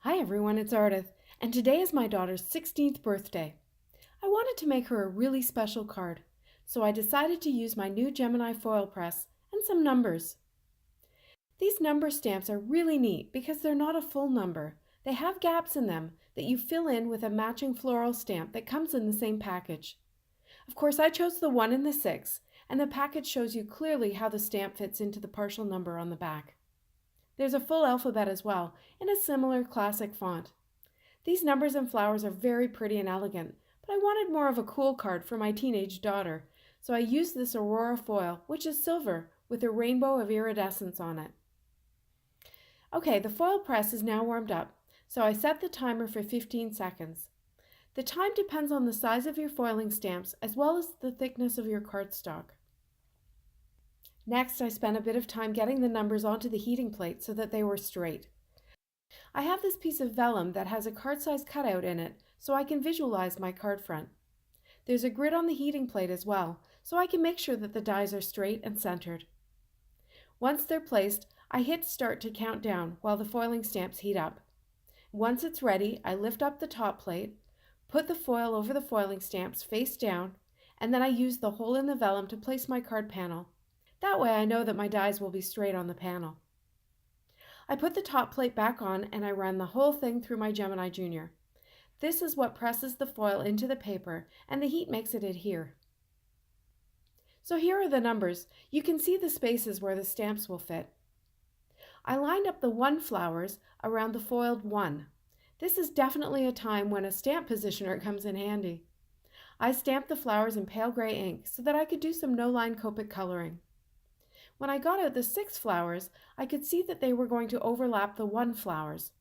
Hi everyone, it's Ardith, and today is my daughter's 16th birthday. I wanted to make her a really special card, so I decided to use my new Gemini Foil Press and some numbers. These number stamps are really neat because they're not a full number. They have gaps in them that you fill in with a matching floral stamp that comes in the same package. Of course, I chose the 1 and the 6, and the package shows you clearly how the stamp fits into the partial number on the back. There's a full alphabet as well, in a similar classic font. These numbers and flowers are very pretty and elegant, but I wanted more of a cool card for my teenage daughter, so I used this Aurora foil, which is silver, with a rainbow of iridescence on it. Okay, the foil press is now warmed up, so I set the timer for 15 seconds. The time depends on the size of your foiling stamps as well as the thickness of your cardstock. Next, I spent a bit of time getting the numbers onto the heating plate so that they were straight. I have this piece of vellum that has a card-size cutout in it, so I can visualize my card front. There's a grid on the heating plate as well, so I can make sure that the dies are straight and centered. Once they're placed, I hit start to count down while the foiling stamps heat up. Once it's ready, I lift up the top plate, put the foil over the foiling stamps face down, and then I use the hole in the vellum to place my card panel. That way I know that my dies will be straight on the panel. I put the top plate back on and I run the whole thing through my Gemini Junior. This is what presses the foil into the paper, and the heat makes it adhere. So here are the numbers. You can see the spaces where the stamps will fit. I lined up the 1 flowers around the foiled 1. This is definitely a time when a stamp positioner comes in handy. I stamped the flowers in pale gray ink so that I could do some no-line Copic coloring. When I got out the 6 flowers, I could see that they were going to overlap the 1 flowers.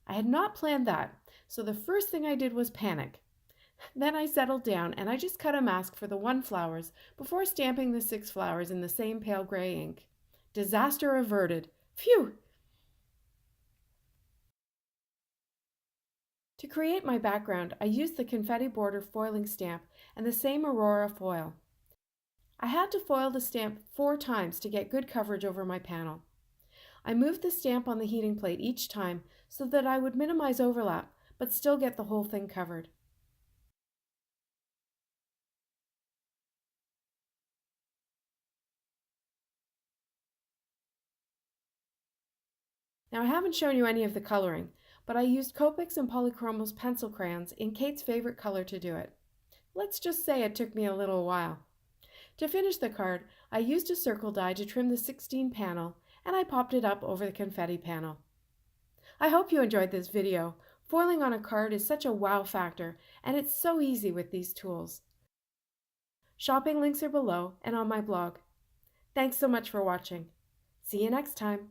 I had not planned that, so the first thing I did was panic. Then I settled down and I just cut a mask for the 1 flowers before stamping the 6 flowers in the same pale gray ink. Disaster averted. Phew! To create my background, I used the Confetti border foiling stamp and the same Aurora foil. I had to foil the stamp 4 times to get good coverage over my panel. I moved the stamp on the heating plate each time so that I would minimize overlap, but still get the whole thing covered. Now I haven't shown you any of the coloring, but I used Copic's and Polychromos pencil crayons in Kate's favorite color to do it. Let's just say it took me a little while. To finish the card, I used a circle die to trim the 16 panel, and I popped it up over the confetti panel. I hope you enjoyed this video. Foiling on a card is such a wow factor, and it's so easy with these tools. Shopping links are below and on my blog. Thanks so much for watching. See you next time.